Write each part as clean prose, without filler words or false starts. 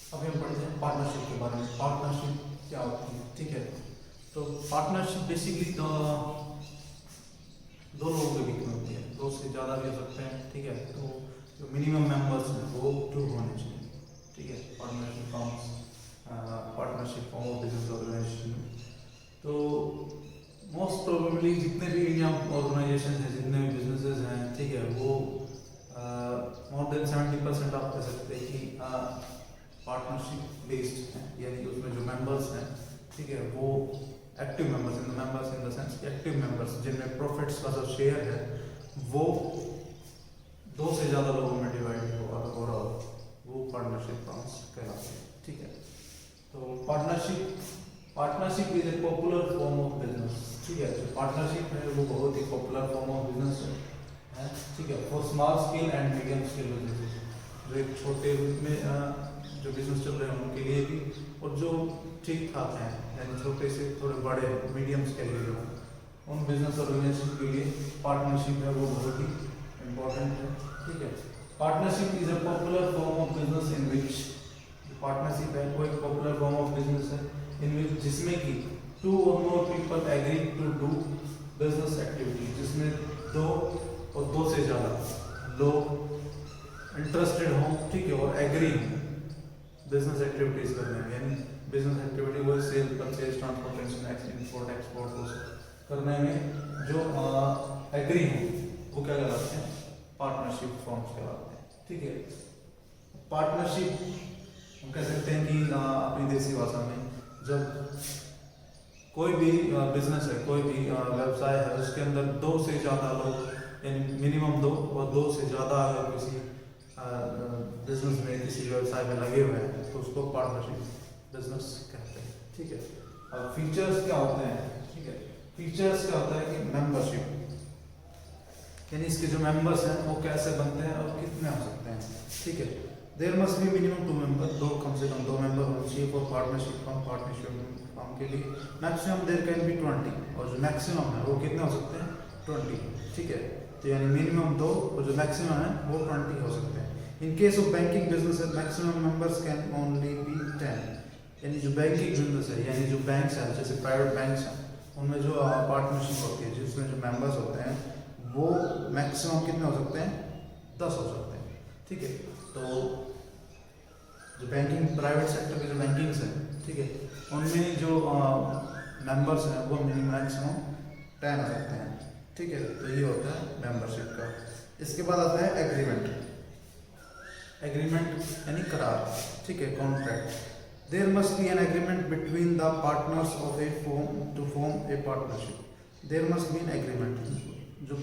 अभी हम पढ़ते हैं पार्टनरशिप के बारे में। पार्टनरशिप क्या होती है, ठीक है। तो पार्टनरशिप बेसिकली दो लोगों के बीच में होती है, दो से ज़्यादा भी हो सकते हैं, ठीक है। तो जो मिनिमम मेंबर्स हैं वो 2 होने चाहिए, ठीक है। Partnership form of business organization. तो मोस्ट प्रोबेबली जितने भी इंडिया ऑर्गेनाइजेशन हैं, जितने भी बिजनेसेस हैं, ठीक है, वो मोर देन 70% आप कह सकते हैं कि पार्टनरशिप बेस्ड है, यानी कि उसमें जो मेंबर्स हैं, ठीक है, वो active members in the sense active members जिनमें प्रॉफिट्स का जो शेयर है वो 2 से ज़्यादा लोगों में डिवाइड हो रहा हो, वो पार्टनरशिप फर्म्स कहलाते हैं, ठीक है। तो partnership is a popular form of business, ठीक है। जो पार्टनरशिप है वो बहुत ही पॉपुलर फॉर्म ऑफ बिजनेस है, ठीक है, for small scale and medium scale business. जो एक छोटे रूप में जो बिजनेस चल रहे हैं उनके लिए भी, और जो ठीक ठाक हैं यानी छोटे से थोड़े बड़े मीडियम स्केल के लोग, उन बिजनेस ऑर्गेनाइजेशन के लिए पार्टनरशिप है वो बहुत ही इम्पोर्टेंट है, ठीक है। Partnership is a popular form of business in which, partnership है वो एक पॉपुलर फॉर्म ऑफ बिजनेस है इन विच जिसमें कि 2 or more people agree to do business activity, जिसमें 2 और 2 से ज़्यादा लोग इंटरेस्टेड हों, ठीक है, और एग्री बिजनेस एक्टिविटीज करने में, यानी बिजनेस एक्टिविटी वो cell purchase transportation import export करने में जो एग्री हो वो क्या कहलाते हैं, पार्टनरशिप फॉर्म्स कहलाते हैं, ठीक है। पार्टनरशिप हम कह सकते हैं कि अपनी देसी भाषा में जब कोई भी बिजनेस है, कोई भी व्यवसाय है, उसके अंदर 2 से ज़्यादा लोग यानी मिनिमम 2 और 2 से ज़्यादा अगर किसी बिजनेस में किसी व्यवसाय में लगे हुए हैं तो उसको पार्टनरशिप बिजनेस कहते हैं, ठीक है। अब फीचर्स क्या होते हैं, ठीक है। फीचर्स क्या होता है कि मेंबरशिप, यानी इसके जो मेंबर्स हैं वो कैसे बनते हैं और कितने हो सकते हैं, ठीक है। There must be minimum 2 member, कम से कम 2 मेंबर होने चाहिए फॉर पार्टनरशिप फॉर्म के लिए। मैक्सिमम देयर कैन बी 20, और जो मैक्सिमम है वो कितने हो सकते हैं, 20, ठीक है। तो यानी मिनिमम 2 और जो मैक्सिमम है वो 20 हो सकते हैं। In case of banking business maximum members can only be 10, यानी जो बैंकिंग बिजनेस है, यानी जो बैंक्स हैं जैसे प्राइवेट बैंक्स हैं, उनमें जो पार्टनरशिप होती है जिसमें जो मेंबर्स होते हैं वो मैक्सिमम कितने हो सकते हैं, 10 हो सकते हैं, ठीक है। तो जो बैंकिंग प्राइवेट सेक्टर के जो बैंकिंग्स हैं, ठीक है, उनमें जो मेंबर्स हैं वो मिनिमम मैक्सिमम 10 हो सकते हैं, ठीक है। तो ये होता है मेंबरशिप का। इसके बाद आता है एग्रीमेंट यानी करार, ठीक है, contract. There must be an agreement between the partners of a firm to form a partnership. There must be an agreement, जो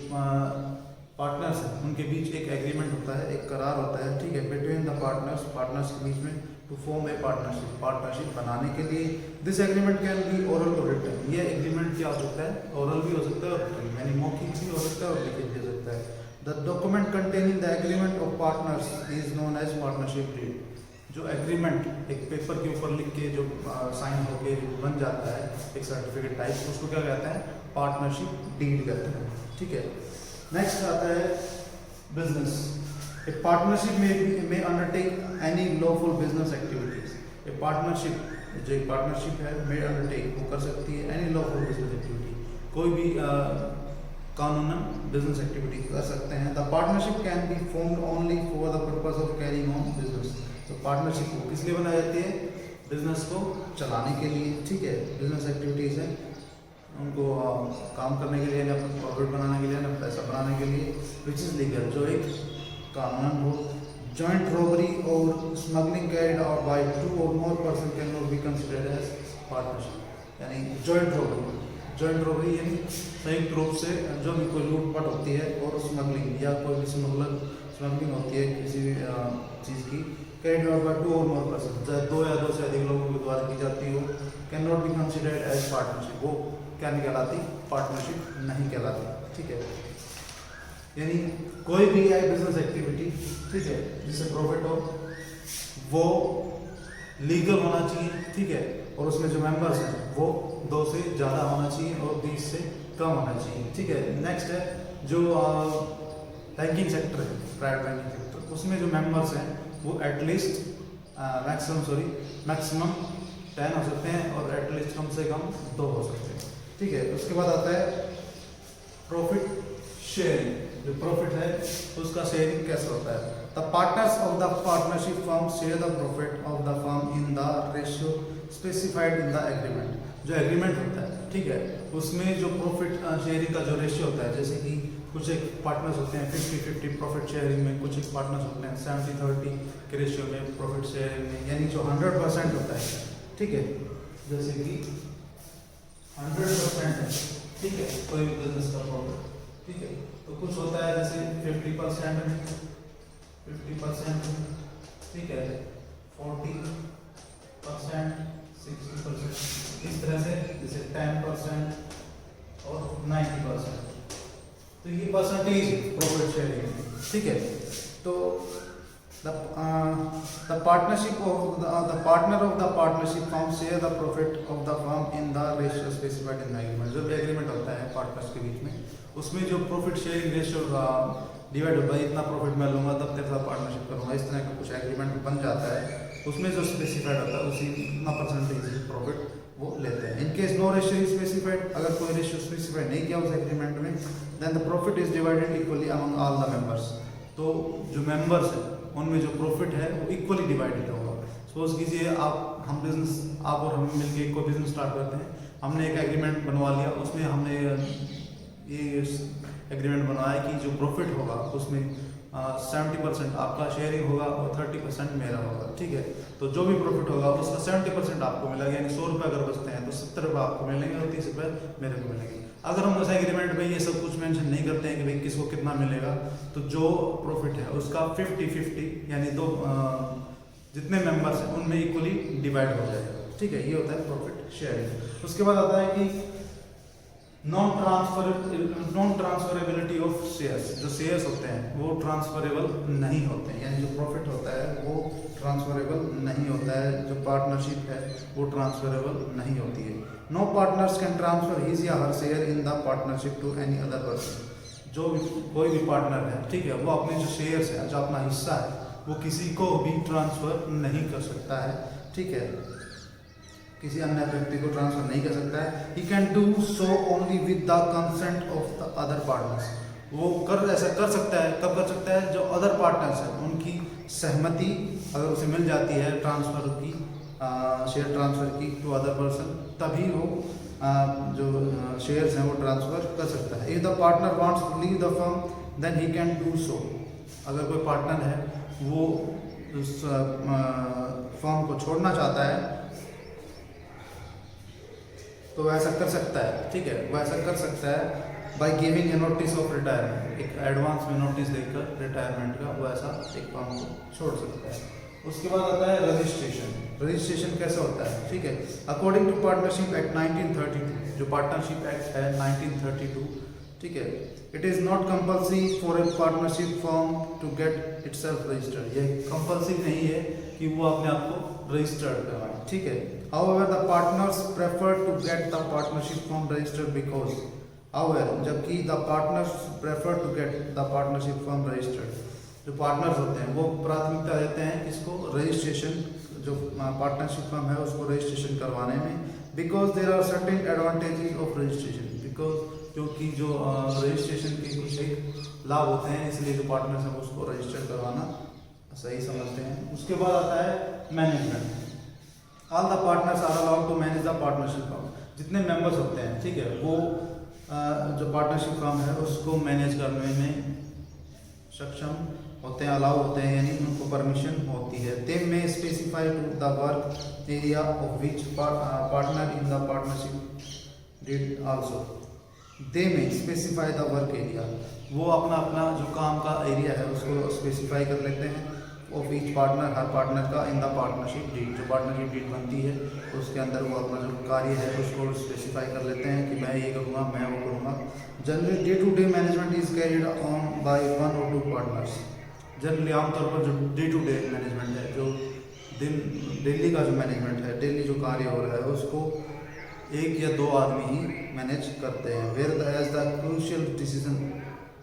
पार्टनर्स हैं उनके बीच एक एग्रीमेंट होता है, एक करार होता है, ठीक है, बिटवीन द पार्टनर्स के बीच में टू फॉर्म ए पार्टनरशिप बनाने के लिए। This agreement can be oral और रिटन, ये एग्रीमेंट क्या हो सकता है, ओरल भी हो सकता है और रिटन यानी मौखिक भी हो सकता है और लिखित भी हो सकता है। The document containing the agreement of partners is known as partnership deed. जो एग्रीमेंट एक पेपर के ऊपर लिख के जो साइन होके बन जाता है एक सर्टिफिकेट टाइप, उसको क्या कहते हैं, पार्टनरशिप डीड कहते हैं, ठीक है। नेक्स्ट आता है बिजनेस। ए पार्टनरशिप में undertake any lawful business activities. ए पार्टनरशिप है में अंडरटेक वो कर सकती है एनी लॉफुल बिजनेस एक्टिविटी, कोई भी कानूनन बिजनेस एक्टिविटी कर सकते हैं। The partnership can be formed only for the purpose of carrying on business. तो पार्टनरशिप को किस लिए बनाई जाती है, बिजनेस को चलाने के लिए, ठीक है। बिजनेस एक्टिविटीज है उनको काम करने के लिए, या प्रॉफिट बनाने के लिए, या पैसा बनाने के लिए, विच इज़ लीगल, जो एक कानूनन हो। जॉइंट रॉबरी और smuggling carried out by 2 or more person can not be considered as partnership. यानी जॉइंट रॉबरी यानी संयुक्त रूप से जो भी कोई लूटपाट होती है, और स्मगलिंग या कोई भी स्मगलिंग होती है किसी भी चीज़ की, carried out by 2 or more person, 2 या 2 से अधिक लोगों के द्वारा की जाती हो, can not be considered as partnership, वो क्या नहीं कहलाती, पार्टनरशिप नहीं कहलाती, ठीक है। यानी कोई भी बिजनेस एक्टिविटी, ठीक है, जिससे प्रॉफिट हो वो लीगल होना चाहिए, ठीक है, और उसमें जो मेंबर्स हैं वो 2 से ज़्यादा होना चाहिए और 20 से कम होना चाहिए, ठीक है। नेक्स्ट है जो बैंकिंग सेक्टर है, प्राइवेट बैंकिंग सेक्टर, उसमें जो मेंबर्स हैं वो एटलीस्ट मैक्सिमम 10 हो सकते हैं और एटलीस्ट कम से कम 2 हो सकते हैं। ठीक है, उसके बाद आता है प्रॉफिट शेयरिंग। जो प्रॉफिट है उसका शेयरिंग कैसे होता है? The partners of the partnership firm share the profit of the firm in the ratio specified in the agreement. जो एग्रीमेंट होता है, ठीक है, उसमें जो प्रॉफिट शेयरिंग का जो रेशियो होता है, जैसे कि कुछ एक पार्टनर्स होते हैं 50-50 प्रॉफिट शेयरिंग में, कुछ एक पार्टनर्स होते हैं 70-30 के रेशियो में प्रॉफिट शेयरिंग में, यानी जो 100% होता है, ठीक है, जैसे कि 100% है, ठीक है, कोई भी बिजनेस का प्रॉफिट, ठीक है, तो कुछ होता है जैसे 50%, ठीक है, 40%, 60%, इस तरह से, जैसे 10% और 90%। तो ये परसेंटेज प्रॉफिट शेयरिंग, ठीक है। तो the partnership of the partner of the partnership firm share the profit of the firm in the ratio specified in the agreement। जो भी एग्रीमेंट होता है पार्टनर्स के बीच में, उसमें जो प्रॉफिट शेयरिंग रेशियो डिवाइड होता है, इतना प्रॉफिट मैं लूंगा तब तेरे साथ पार्टनरशिप करूंगा, इस तरह का कुछ एग्रीमेंट बन जाता है। उसमें जो स्पेसिफाइड होता है उसी इतना परसेंटेज प्रॉफिट वो लेते हैं। In case no ratio is specified, अगर कोई रेशियो स्पेसिफाइड नहीं किया उस एग्रीमेंट में, then the profit is divided equally among all the members. तो जो मेंबर्स हैं उनमें जो प्रॉफिट है वो इक्वली डिवाइडेड होगा। सपोज कीजिए आप और हम मिलकर कोई बिजनेस स्टार्ट करते हैं, हमने एक एग्रीमेंट बनवा लिया, उसमें हमने ये एग्रीमेंट बनाया कि जो प्रॉफिट होगा उसमें 70% आपका शेयरिंग होगा और 30% मेरा होगा, ठीक है। तो जो भी प्रॉफिट होगा उसका 70% आपको मिलेगा, यानी 100 रुपये अगर बचते हैं तो 70 रुपये आपको मिलेंगे और 30 रुपये मेरे को मिलेंगे। अगर हम उस एग्रीमेंट में ये सब कुछ मेंशन नहीं करते हैं कि भाई किसको कितना मिलेगा, तो जो प्रॉफिट है उसका 50-50 यानी दो जितने मेंबर्स हैं उनमें इक्वली डिवाइड हो जाएगा, ठीक है। ये होता है प्रॉफिट शेयरिंग। उसके बाद आता है कि नॉन ट्रांसफरेबिलिटी ऑफ शेयर्स। जो शेयर्स होते हैं वो ट्रांसफरेबल नहीं होते हैं, यानी जो प्रॉफिट होता है वो ट्रांसफरेबल नहीं होता है। जो पार्टनरशिप है वो ट्रांसफरेबल नहीं होती है। No partners can transfer his या her share in the partnership to any other person. जो कोई भी पार्टनर है, ठीक है, वो अपने जो शेयर्स है, जो अपना हिस्सा है, वो किसी को भी ट्रांसफर नहीं कर सकता है, ठीक है, किसी अन्य व्यक्ति को ट्रांसफर नहीं कर सकता है। ही can do so only with the consent of the other partners. वो ऐसा कर सकता है, कब कर सकता है? जो अदर पार्टनर्स हैं उनकी सहमति अगर उसे मिल जाती है ट्रांसफर की, शेयर ट्रांसफर की टू अदर पर्सन, तभी वो जो शेयर्स हैं वो ट्रांसफर कर सकता है। If the partner wants to leave the firm then he can do so. अगर कोई पार्टनर है वो उस फर्म को छोड़ना चाहता है तो वह ऐसा कर सकता है, ठीक है, वह ऐसा कर सकता है by giving a notice of retirement. एक एडवांस में नोटिस देकर रिटायरमेंट का वो ऐसा एक फर्म को छोड़ सकता है। उसके बाद आता है रजिस्ट्रेशन। रजिस्ट्रेशन कैसे होता है, ठीक है। अकॉर्डिंग टू पार्टनरशिप एक्ट 1932, जो पार्टनरशिप एक्ट है 1932, ठीक है, it is not compulsory for a partnership firm to get itself registered. यह कंपल्सरी नहीं है कि वो अपने आप को रजिस्टर्ड करवाए, ठीक है। However, the partners prefer to get the partnership firm registered because, however, जबकि the partners prefer to get the partnership firm registered, जो पार्टनर्स होते हैं वो प्राथमिकता देते हैं किसको? रजिस्ट्रेशन, जो पार्टनरशिप फर्म है उसको रजिस्ट्रेशन करवाने में। Because there are certain advantages of registration, because क्योंकि जो रजिस्ट्रेशन के कुछ एक लाभ होते हैं, इसलिए जो पार्टनर्स हैं उसको रजिस्टर करवाना सही समझते हैं। उसके बाद आता है management. All the partners are allowed to manage the partnership firm. जितने मेंबर्स होते हैं, ठीक है, वो जो पार्टनरशिप फर्म है उसको मैनेज करने में सक्षम होते हैं, अलाउ होते हैं, यानी उनको परमिशन होती है। They may specify to the work area of which partner in the partnership did also. They may specify the work area, वो अपना जो काम का एरिया है उसको स्पेसिफाई कर लेते हैं of each partner, her partner का, इन द पार्टनरशिप डीड। जो पार्टनरशिप डीड बनती है उसके अंदर वो अपना जो कार्य है उसको स्पेसिफाई कर लेते हैं कि मैं ये करूँगा, मैं वो करूँगा। Generally day to day management is carried on by 1 or 2 partners. Generally आमतौर पर जो डे टू डे मैनेजमेंट है, जो डेली का जो मैनेजमेंट है, डेली जो कार्य हो रहा है उसको 1 या 2 आदमी ही मैनेज करते हैं। Whereas the crucial decision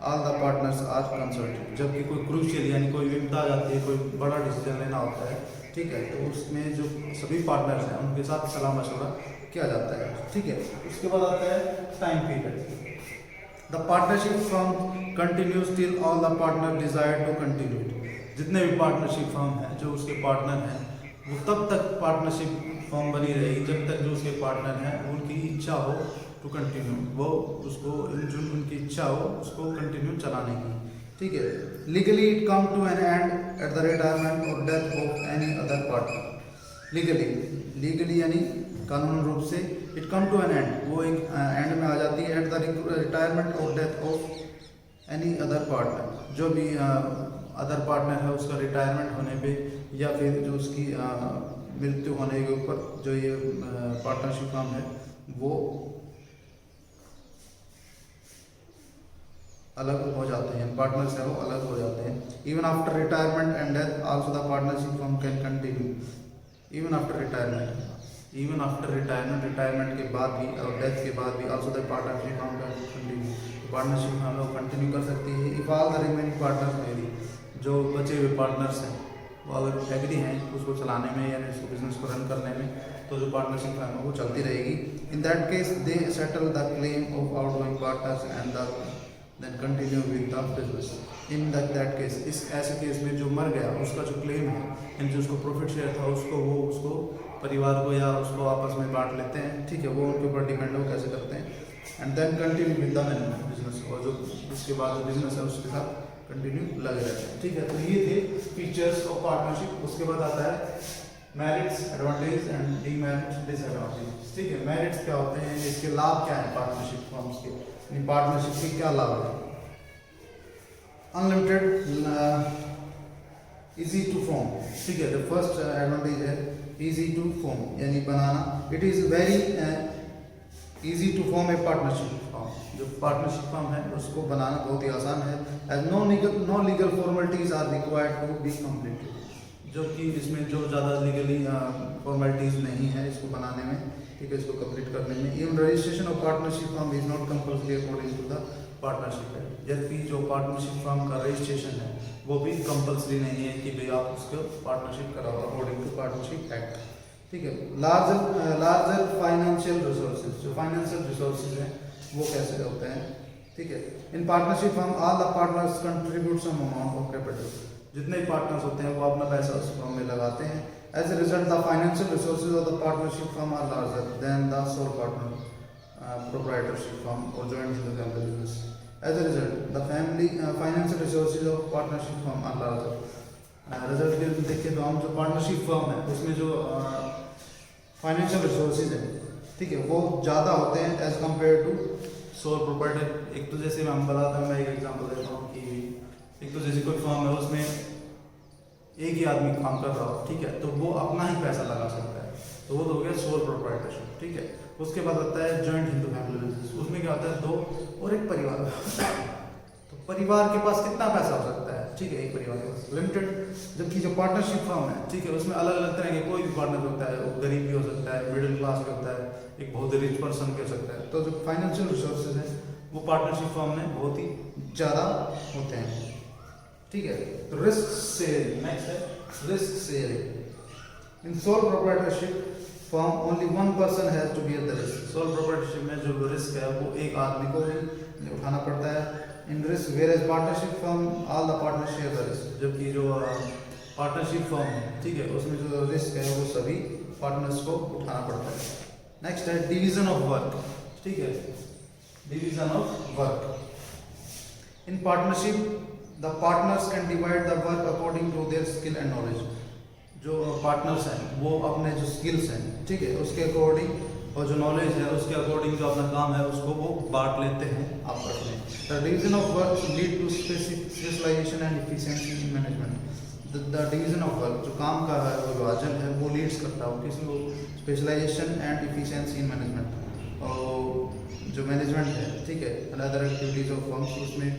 all the partners are consulted. जबकि कोई क्रूशियल यानी कोई विपदा आ जाती है, कोई बड़ा डिसीजन लेना होता है, ठीक है। तो उसमें जो सभी पार्टनर्स हैं उनके साथ सलाह मशवरा किया जाता है, ठीक है। उसके बाद आता है time period. The partnership firm continues till all the partner desire to continue. जितने भी पार्टनरशिप फर्म हैं जो उसके पार्टनर हैं वो तब तक पार्टनरशिप फर्म बनी रहेगी जब तक जो उसके पार्टनर हैं उनकी इच्छा हो टू कंटिन्यू, वो उसको जो उनकी इच्छा हो उसको कंटिन्यू चलाने की, ठीक है। Legally it come to an end at the retirement और death of any other partner. Legally यानी कानूनी रूप से it come to an end, वो एक एंड में आ जाती है एट द रिटायरमेंट और death of any other partner. जो भी अदर पार्टनर है उसका रिटायरमेंट होने पे या फिर जो उसकी मृत्यु होने के ऊपर जो ये पार्टनरशिप फर्म है वो अलग हो जाते हैं, पार्टनर्स है वो अलग हो जाते हैं। Even after retirement and death also the partnership firm can continue. Even after retirement, retirement के बाद भी और डेथ के बाद भी also the partnership firm can continue. Partnership firm लोग कंटिन्यू कर सकती है if all the remaining partners agree. जो बचे हुए पार्टनर्स हैं वो अगर एग्री हैं उसको चलाने में यानी उसको बिजनेस को रन करने में, तो जो पार्टनरशिप फर्म है वो चलती रहेगी। In that case they settle the claim of outgoing partners and then continue with the business. In that case, इस ऐसे केस में जो मर गया उसका जो क्लेम है यानी जो उसको प्रॉफिट शेयर था उसको परिवार को या उसको आपस में बांट लेते हैं, ठीक है। वो उनके ऊपर डिपेंड हो कैसे करते हैं। And then continue with the business, और जो उसके बाद जो बिजनेस है उसके साथ कंटिन्यू लगे रहते हैं, ठीक है। तो ये थे फीचर्स ऑफ पार्टनरशिप। उसके बाद आता है merits, advantage and demerits, disadvantage, ठीक है। मेरिट्स क्या होते हैं, इसके लाभ क्या है पार्टनरशिप फर्म्स के, पार्टनरशिप के क्या लाभ है। अनलिमिटेड इजी टू फॉर्म, ठीक है। द फर्स्ट एडवांटेज है इजी टू फॉर्म यानी बनाना। It is very easy to form a partnership firm. जो पार्टनरशिप फर्म है उसको बनाना बहुत ही आसान है। As no legal formalities are required to be completed, जो कि इसमें जो ज़्यादा लीगली फॉर्मेलिटीज नहीं है इसको बनाने में, ठीक है, इसको कंप्लीट करने में। Even registration of partnership firm is not compulsory according to the partnership act, जबकि जो पार्टनरशिप फर्म का रजिस्ट्रेशन है वो भी कंपल्सरी नहीं है कि भाई आप उसको पार्टनरशिप कराओ अकॉर्डिंग टू पार्टनरशिप एक्ट, ठीक है। लार्जर फाइनेंशियल रिसोर्सेज, जो फाइनेंशियल रिसोर्सेज हैं वो कैसे होते हैं, ठीक है। In partnership firm all the partners contribute some amount of capital. जितने पार्टनर्स होते हैं वो अपना पैसा उस फर्म में लगाते हैं। As a result the financial resources of the partnership firm are larger than the sole partner proprietorship firm or joint in the family business. As a result, the family financial resources of partnership firm are larger. Result के देखिए तो हम जो partnership firm है उसमें जो financial resources है, ठीक है, वो ज़्यादा होते हैं as compare to sole proprietor. एक तो जैसे हम बताता हूँ, मैं एक एग्जांपल देता हूँ कि एक तो जैसे कोई फर्म है उसमें एक ही आदमी काम कर रहा हो, ठीक है, तो वो अपना ही पैसा लगा सकता है, तो वो तो हो गया सोल प्रोप्राइटरशिप, ठीक है। उसके बाद आता है जॉइंट हिंदू फैमिली बिजनेस। उसमें क्या होता है, दो और एक परिवार, तो परिवार के पास कितना पैसा हो सकता है, ठीक है, एक परिवार के पास लिमिटेड। जबकि जो पार्टनरशिप फर्म है, ठीक है, उसमें अलग अलग तरह के कोई भी पार्टनर होता है, वो गरीब भी हो सकता है, मिडिल क्लास भी होता है, एक बहुत रिच पर्सन भी हो सकता है। तो जो फाइनेंशियल रिसोर्सेज है वो पार्टनरशिप फर्म में बहुत ही ज़्यादा होते हैं, ठीक है। तो रिस्क शेयरिंग, नेक्स्ट है risk sharing. In sole proprietorship firm only one person has to bear the risk. Sole proprietorship में जो रिस्क है वो एक आदमी को ही उठाना पड़ता है। In risk whereas partnership firm all the partner share the risk. जबकि जो पार्टनरशिप फर्म है, ठीक है, उसमें जो रिस्क है वो सभी पार्टनर्स को उठाना पड़ता है। नेक्स्ट है डिवीजन ऑफ वर्क, ठीक है, division of work. In partnership the partners can divide the work according to their skill and knowledge. जो पार्टनर्स हैं वो अपने जो स्किल्स हैं, ठीक है, उसके अकॉर्डिंग और जो नॉलेज है उसके अकॉर्डिंग जो अपना काम है उसको वो बांट लेते हैं आपस में। The division of work lead to specialization and efficiency in management. The division of work, जो काम का है वो विभाजन है, वो लीड्स करता है किसी को specialization and efficiency in management. और जो मैनेजमेंट है, ठीक है, अदर एक्टिविटीज ऑफ फर्म्स, उसमें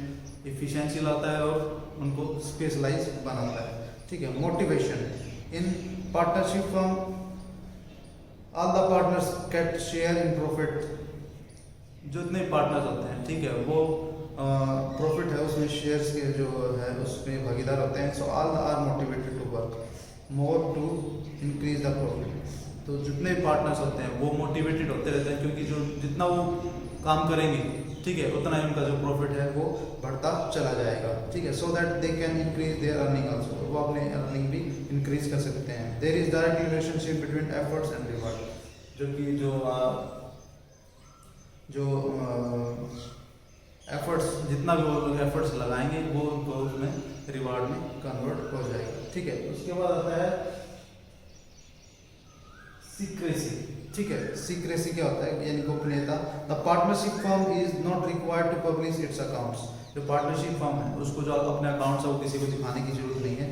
एफिशिएंसी लाता है और उनको स्पेशलाइज बनाता है, ठीक है। Motivation in partnership firm all the partners get share in profit. जो इतने पार्टनर्स होते हैं, ठीक है, वो प्रॉफिट है उसमें शेयर्स के जो है उसमें भागीदार होते हैं। So all are motivated to work. more to increase the profit। तो जितने पार्टनर्स होते हैं वो मोटिवेटेड होते रहते हैं, क्योंकि जो जितना वो काम करेंगे, ठीक है, उतना ही उनका जो प्रॉफिट है वो बढ़ता चला जाएगा, ठीक है। So that they can increase their earning also, वो अपने अर्निंग भी इंक्रीज कर सकते हैं। There is direct relationship between efforts and reward, जो कि जो एफर्ट्स, जितना भी वो लोग एफर्ट्स लगाएंगे वो उनको उसमें रिवार्ड में कन्वर्ट हो जाएगा, ठीक है। उसके बाद आता है सीक्रेसी, ठीक है। सीक्रेसी क्या होता है, यानी गोपनीयता। The partnership firm is not required to publish its accounts, जो पार्टनरशिप फर्म है उसको जो अपने अकाउंट्स है वो किसी को दिखाने की जरूरत नहीं है।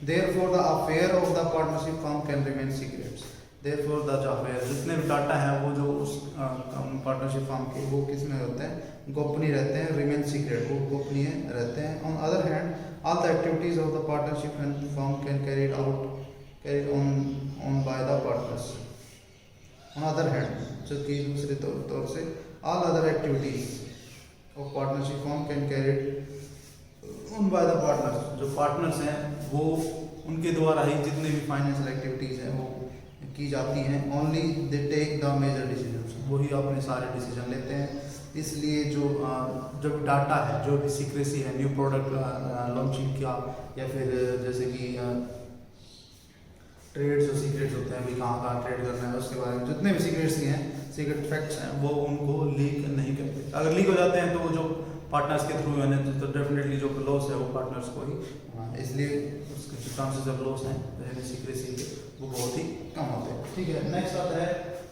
Therefore the affair of the partnership firm can remain secrets, therefore the affair, जितने भी डाटा है वो जो उस पार्टनरशिप फर्म के वो किस में होते हैं, गोपनीय रहते हैं, रिमेन सीक्रेट, वो गोपनीय रहते हैं। On other hand all the activities of the partnership firm can carried on by the partners. On other hand, जो कि दूसरे तौर से all other activities of partnership firm can carried on by the partners, जो partners हैं वो उनके द्वारा ही जितने भी फाइनेंशियल एक्टिविटीज हैं वो की जाती हैं। Only they take the major decisions, वही अपने सारे डिसीजन लेते हैं। इसलिए जो डाटा है, जो भी सीक्रेसी है, न्यू प्रोडक्ट लॉन्चिंग का, या फिर जैसे कि ट्रेड जो सीक्रेट्स होते हैं, भी कहाँ ट्रेड करना है उसके बारे में जितने भी सीक्रेट्स हैं, सीक्रेट फैक्ट्स हैं, वो उनको लीक नहीं करते। अगर लीक हो जाते हैं तो वो जो पार्टनर्स के थ्रू है तो डेफिनेटली जो लॉस है वो पार्टनर्स को ही, इसलिए उसके जो चांसेस ऑफ लॉस हैं सीक्रेसी के वो बहुत ही कम होते हैं, ठीक है। नेक्स्ट आता है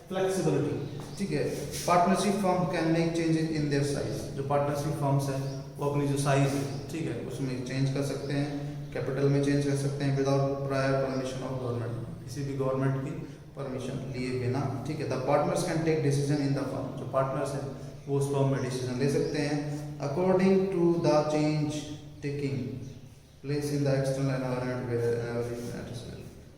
फ्लेक्सिबिलिटी, ठीक है। Partnership firm can make changes in their size, जो पार्टनरशिप फर्म्स हैं वो अपनी जो साइज है, ठीक है, उसमें चेंज कर सकते हैं, कैपिटल में चेंज कर सकते हैं without prior permission of government, किसी भी गवर्नमेंट की परमिशन लिए बिना, ठीक है। The partners can take decision in the firm, जो पार्टनर्स हैं वो उस फर्म में डिसीजन ले सकते हैं according to the change taking place in the external environment where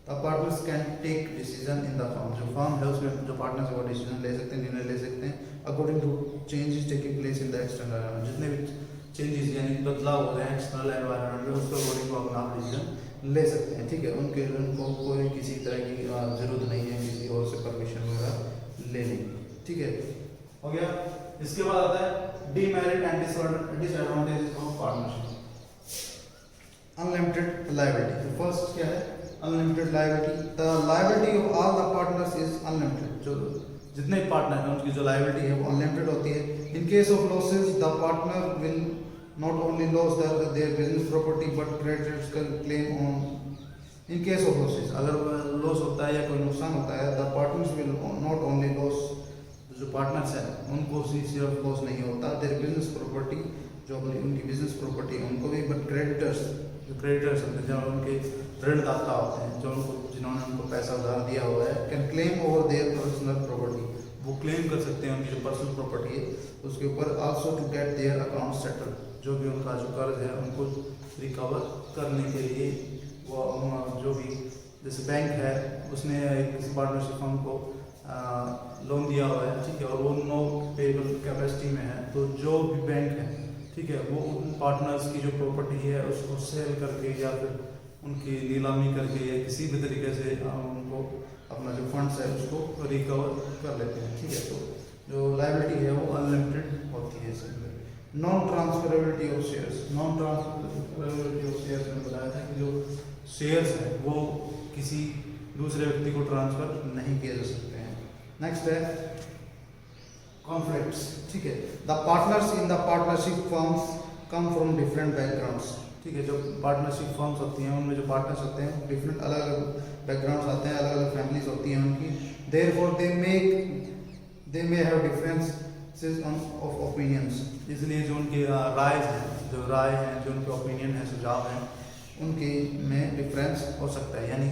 the partners can take decision in the firm, जो फर्म है उसमें जो पार्टनर्स है वो डिसीजन ले सकते हैं, निर्णय ले सकते हैं according to changes taking place in the external environment, जितने भी चेंजेस यानी बदलाव हो रहे हैं एक्सटर्नल एनवायरनमेंट में उसके अकॉर्डिंग वो अपना डिसीजन ले सकते हैं, ठीक है। उनको कोई किसी तरह की जरूरत नहीं है किसी और से परमिशन वगैरह लेने की, ठीक है, हो गया। इसके बाद आता है demerit and disadvantages of partnership. Unlimited liability, तो फर्स्ट क्या है, unlimited liability. The liability of all the partners is unlimited, जो जितने पार्टनर हैं उनकी जो लायबिलिटी है वो अनलिमिटेड होती है। इन case of losses the partner will not only lose their business property but creditors can claim on in case of losses, अगर लॉस होता है या कोई नुकसान होता है the partners will not only lose, जो पार्टनर्स हैं उनको सिर्फ लॉस नहीं होता their business property, जो उनकी बिजनेस प्रॉपर्टी है उनको भी, but creditors, जो क्रेडिटर्स होते हैं, जो उनके ऋणदाता होते हैं, जो जिन्होंने उनको पैसा उधार दिया हुआ है, can claim over their personal property, वो क्लेम कर सकते हैं उनकी जो पर्सनल प्रॉपर्टी है उसके ऊपर, also to get their account settled, जो भी उनका जो कर्ज है उनको रिकवर करने के लिए वो जो भी जैसे बैंक है उसने किसी पार्टनरशिप फर्म को लोन दिया हुआ है, ठीक है, और वो नो पेबल कैपेसिटी में है, तो जो भी बैंक है, ठीक है, वो उन पार्टनर्स की जो प्रॉपर्टी है उसको सेल करके या फिर उनकी नीलामी करके या किसी भी तरीके से उनको अपना जो फंड्स है उसको रिकवर कर लेते हैं, ठीक है। तो जो लायबिलिटी है वो अनलिमिटेड होती है इसमें। Non transferability of shares, non transferability of shares में बताया था कि जो शेयर्स है वो किसी दूसरे व्यक्ति को ट्रांसफर नहीं किए जा सकते हैं। नेक्स्ट है कॉन्फ्लिक्ट्स, ठीक है। The partners in the partnership firms come from different backgrounds, ठीक है। जो पार्टनरशिप फर्म्स होती हैं उनमें जो पार्टनर्स होते हैं डिफरेंट अलग अलग बैकग्राउंड्स आते हैं, अलग अलग फैमिलीज होती हैं उनकी, therefore they may have differences of opinions, इसलिए जो उनकी राय है, जो उनके ओपिनियन है, सुझाव हैं, उनके में डिफरेंस हो सकता है। यानी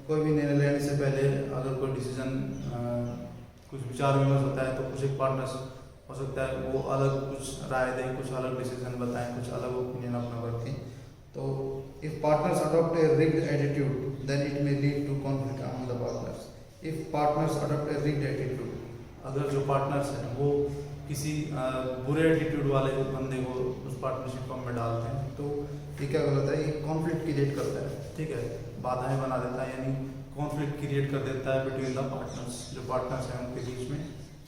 कोई भी निर्णय लेने से पहले अगर कोई डिसीजन कुछ विचार विमर्श होता है तो कुछ एक पार्टनर्स हो सकता है वो अलग कुछ राय दें, कुछ अलग डिसीजन बताएं, कुछ अलग ओपिनियन अपना रखें। तो if partners adopt a rigid attitude then it may lead to conflict among the partners. If partners adopt a rigid attitude, अगर जो पार्टनर्स हैं वो किसी बुरे एटीट्यूड वाले बंदे को उस पार्टनरशिप फर्म में डालते हैं तो ये क्या करता है, ये कॉन्फ्लिक्ट क्रिएट करता है, ठीक है। बाधाएं बना देता है, यानी कॉन्फ्लिक्ट क्रिएट कर देता है बिटवीन द पार्टनर्स, जो पार्टनर्स हैं उनके बीच में,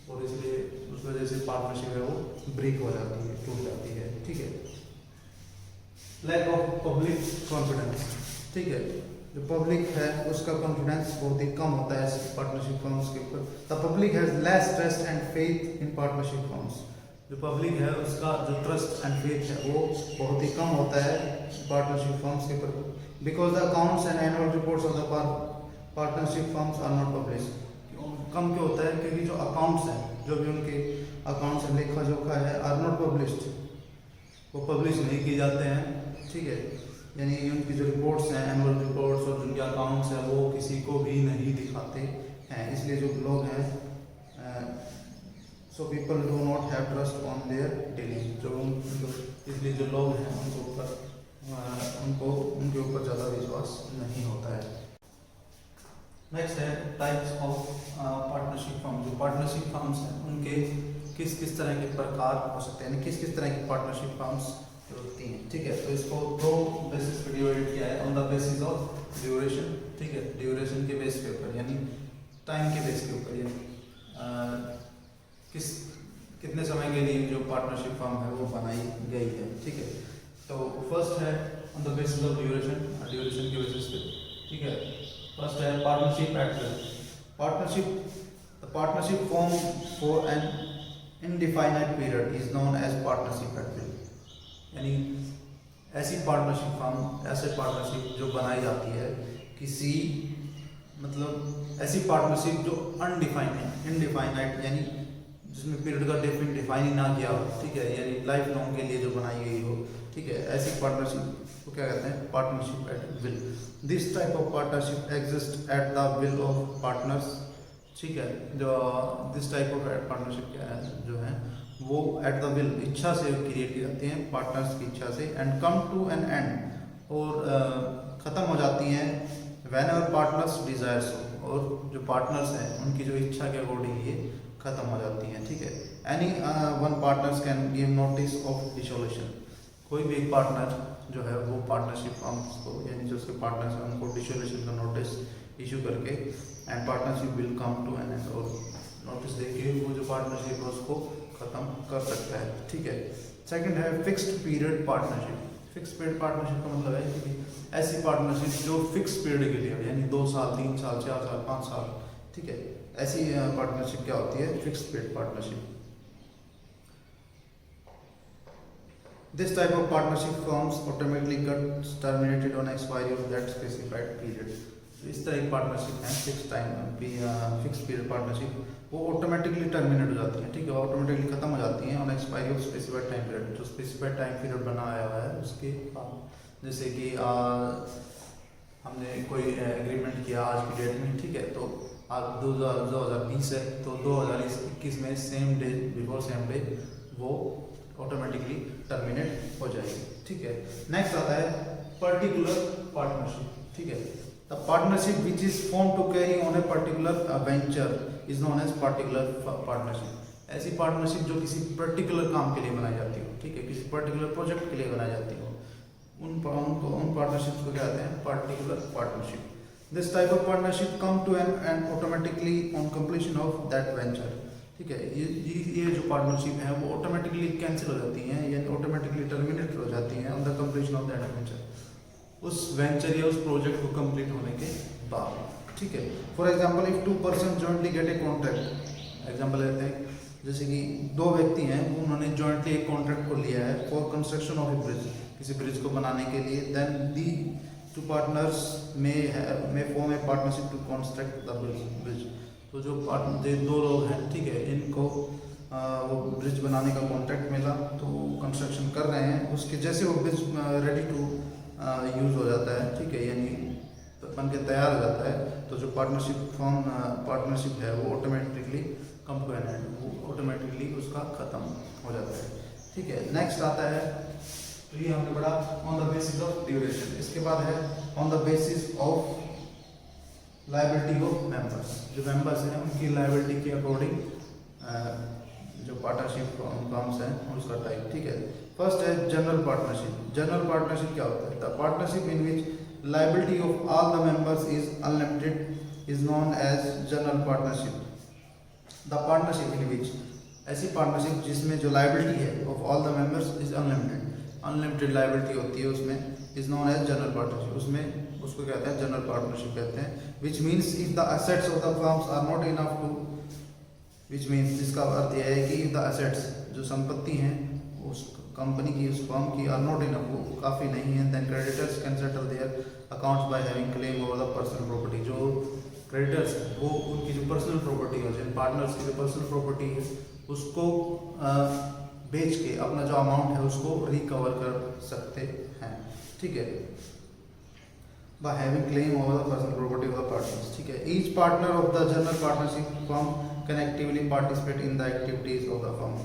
और इसलिए उस वजह से पार्टनरशिप है वो ब्रेक हो जाती है, टूट जाती है। ठीक है। लैक ऑफ पब्लिक कॉन्फिडेंस, ठीक है, जो पब्लिक है उसका कॉन्फिडेंस बहुत ही कम होता है पार्टनरशिप फर्म्स के ऊपर। The public has less trust and faith in partnership firms, जो पब्लिक है उसका जो ट्रस्ट एंड फेथ है वो बहुत ही कम होता है पार्टनरशिप फर्म्स के ऊपर, because the accounts and annual reports of the partnership firms are not publish. कम क्यों होता है? क्योंकि जो अकाउंट्स हैं, जो भी उनके अकाउंट्स हैं, लेखा जोखा है, आर नॉट पब्लिश्ड, वो पब्लिश नहीं किए जाते हैं। ठीक है, यानी उनकी जो रिपोर्ट्स हैं, एनुअल रिपोर्ट्स और जिनके अकाउंट्स हैं, वो किसी को भी नहीं दिखाते हैं। इसलिए जो लोग हैं, so people do not have trust on their dealing, इसलिए जो लोग हैं उनको उनके ऊपर ज़्यादा विश्वास नहीं होता है। नेक्स्ट है टाइप्स ऑफ पार्टनरशिप फर्म। जो पार्टनरशिप फर्म्स हैं उनके किस किस तरह के प्रकार हो सकते हैं, यानी किस किस तरह की पार्टनरशिप फर्म्स होती हैं। ठीक है, तो इसको दो बेसिस पे डिवाइड किया है, on the basis of duration. ठीक है, ड्यूरेशन के बेस के ऊपर, यानी टाइम के बेस के ऊपर, यानी कितने समय के लिए जो पार्टनरशिप फर्म है वो बनाई गई है। ठीक है, तो फर्स्ट है on the basis of duration, duration के बेसिस पे। ठीक है, फर्स्ट है partnership at will. Partnership form for an indefinite period is known as partnership at will, यानी ऐसी पार्टनरशिप फर्म, ऐसे पार्टनरशिप जो बनाई जाती है किसी, मतलब ऐसी पार्टनरशिप जो अनडिफाइंड है, इनडिफाइनाइट, यानी जिसमें पीरियड का डिफाइन ही ना किया हो। ठीक है, यानी लाइफ लॉन्ग के लिए जो बनाई गई हो। ठीक है, ऐसी पार्टनरशिप को क्या कहते हैं? Partnership at will. This type of partnership exist at the will of partners. ठीक है, जो दिस टाइप ऑफ पार्टनरशिप क्या है, जो है वो एट द विल, इच्छा से क्रिएट की जाती हैं, पार्टनर्स की इच्छा से, and come to an end, और ख़त्म हो जाती हैं व्हेन एवर पार्टनर्स डिजायर्स, और जो पार्टनर्स हैं उनकी जो इच्छा के अकॉर्डिंग ये खत्म हो जाती हैं। ठीक है, any one partners can give notice of dissolution. कोई भी एक पार्टनर जो है वो पार्टनरशिप फर्म्स को, यानी जो उसके पार्टनर्स हैं उनको डिसोल्यूशन का नोटिस इशू करके, and partnership will come to an end, और नोटिस देके वो जो पार्टनरशिप है उसको खत्म कर सकता है। ठीक है, सेकंड है fixed period partnership. Fix period partnership का मतलब है कि ऐसी पार्टनरशिप जो फिक्स पीरियड के लिए, यानी 2 साल, 3 साल, 4 साल, 5 साल। ठीक है, ऐसी पार्टनरशिप क्या होती है? Fixed period partnership. This type of partnership firms automatically gets terminated on expiry of that specified period. इस तरह की पार्टनरशिप है फिक्स पीरियड पार्टनरशिप, वो ऑटोमेटिकली टर्मिनेट हो जाती है। ठीक है, ऑटोमेटिकली खत्म हो जाती हैं on expiry of specified time period, जो स्पेसिफाइड टाइम पीरियड बनाया हुआ है उसके बाद। जैसे कि हमने कोई एग्रीमेंट किया आज की डेट में, ठीक है, तो आज 2020 है, तो 2021 में same day, before same day वो ऑटोमेटिकली टर्मिनेट हो जाएगी। ठीक है, नेक्स्ट आता है पर्टिकुलर पार्टनरशिप। ठीक है, the partnership which is form to carry on a particular venture is known as particular partnership. ऐसी पार्टनरशिप जो किसी पर्टिकुलर काम के लिए बनाई जाती हो, ठीक है, किसी पर्टिकुलर प्रोजेक्ट के लिए बनाई जाती हो, उन पार्टनरशिप को क्या कहते हैं? Particular partnership. This type of partnership come to an automatically on completion of that venture. ठीक है, ये जो पार्टनरशिप है वो ऑटोमेटिकली कैंसिल हो जाती हैं, यानी ऑटोमेटिकली टर्मिनेट हो जाती हैं on the completion of that venture, उस वेंचर या उस प्रोजेक्ट को कंप्लीट होने के बाद। ठीक है, for example if 2 person jointly gate a contract, example लेते हैं, जैसे कि 2 व्यक्ति हैं, उन्होंने जॉइंटली एक कॉन्ट्रैक्ट को लिया है for construction of a bridge, किसी ब्रिज को बनाने के लिए, then the 2 partners may form a partnership to construct the bridge. तो जो 2 लोग हैं, ठीक है, इनको वो ब्रिज बनाने का कॉन्ट्रैक्ट मिला, तो वो कंस्ट्रक्शन कर रहे हैं, उसके जैसे वो ब्रिज रेडी टू यूज़ हो जाता है, ठीक है, यानी बन के तैयार हो जाता है, तो जो पार्टनरशिप है वो automatically come to an end, वो ऑटोमेटिकली उसका ख़त्म हो जाता है। ठीक है, नेक्स्ट आता है, तो ये हमने पढ़ा on the basis of duration. इसके बाद है on the basis of liability of members. जो मेंबर्स हैं उनकी लायबिलिटी के अकॉर्डिंग जो पार्टनरशिप फर्म्स हैं उसका टाइप। ठीक है, फर्स्ट है जनरल पार्टनरशिप। जनरल पार्टनरशिप क्या होता है? The partnership in which liability of all the members is unlimited is known as general partnership. The partnership in which, ऐसी पार्टनरशिप जिसमें जो लाइबिलिटी है of all the members is unlimited liability होती है उसमें, is known as general partnership, उसमें उसको कहते हैं जनरल पार्टनरशिप कहते हैं. Which means if the assets of the firms are not enough to, which means जिसका अर्थ यह है कि इफ द असेट्स जो संपत्ति हैं उस कंपनी की उस फर्म की आर नॉट इनफ, वो काफ़ी नहीं है, then creditors can settle their accounts by having claim over the personal property. जो क्रेडिटर्स वो उनकी जो पर्सनल प्रॉपर्टी है, जिन पार्टनर्स की जो पर्सनल प्रॉपर्टी है उसको बेच के अपना जो अमाउंट है उसको रिकवर कर सकते हैं. ठीक है, by having claim over the personal property of the partners. ठीक है, each partner of the general partnership firm can actively participate in the activities of the firm.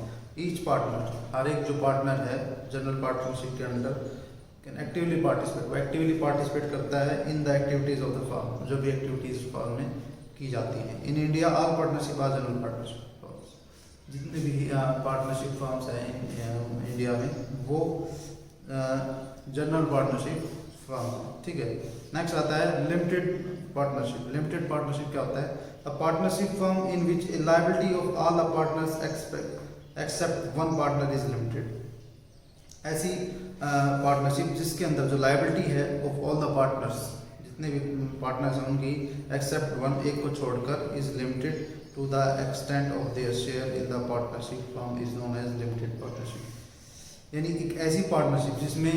Each partner, हर एक जो पार्टनर है जनरल पार्टनरशिप के अंडर, can actively participate, वो actively participate करता है in the activities of the firm, जो भी एक्टिविटीज फर्म में की जाती हैं. In India all partnership are general partnership. जितने भी पार्टनरशिप फर्म्स हैं इंडिया में वो जनरल पार्टनरशिप फर्म. ठीक है, नेक्स्ट आता है लिमिटेड पार्टनरशिप. लिमिटेड पार्टनरशिप क्या होता है? A partnership firm in which liability of all the partners except one partner is limited. ऐसी पार्टनरशिप जिसके अंदर जो लायबिलिटी है ऑफ ऑल द पार्टनर्स, जितने भी पार्टनर्स हैं उनकी एक्सेप्ट वन, एक को छोड़कर, is limited to the extent of their share in the partnership firm is known as limited partnership. यानी एक ऐसी पार्टनरशिप जिसमें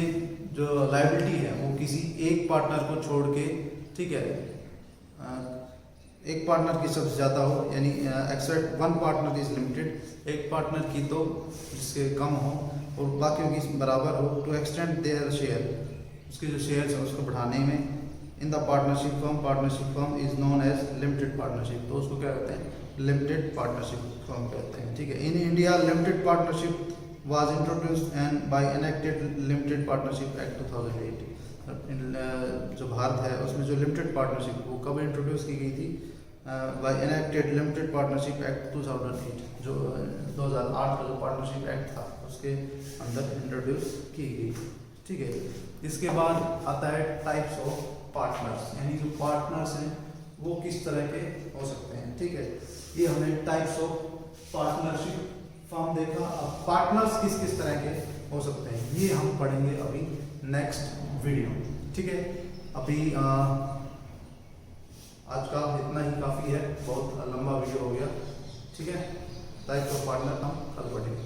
जो लायबिलिटी है वो किसी एक पार्टनर को छोड़ के, ठीक है, एक पार्टनर की सबसे ज़्यादा हो, यानी except one partner is limited, एक पार्टनर की तो जिससे कम हो और बाकियों की बराबर हो, टू एक्सटेंड देयर शेयर, उसके जो शेयर्स हैं उसको बढ़ाने में. In the partnership firm is known as limited partnership. तो उसको क्या कहते हैं? लिमिटेड पार्टनरशिप फर्म कहते हैं. ठीक है, in India limited partnership was introduced and by enacted limited partnership act 2008. जो भारत है उसमें जो लिमिटेड पार्टनरशिप वो कब इंट्रोड्यूस की गई थी? By enacted limited partnership act 2008, जो 2008 का जो पार्टनरशिप एक्ट था उसके अंदर इंट्रोड्यूस की गई. ठीक है, इसके बाद आता है टाइप्स ऑफ पार्टनर्स, यानी जो पार्टनर्स हैं वो किस तरह के हो सकते हैं. ठीक है, ये हमने टाइप्स ऑफ पार्टनरशिप फर्म देखा. अब पार्टनर्स किस किस तरह के हो सकते हैं ये हम पढ़ेंगे अभी नेक्स्ट वीडियो. ठीक है, अभी आज का इतना ही काफ़ी है, बहुत लंबा वीडियो हो गया. ठीक है, टाइप्स ऑफ पार्टनर हम कल पढ़ेंगे.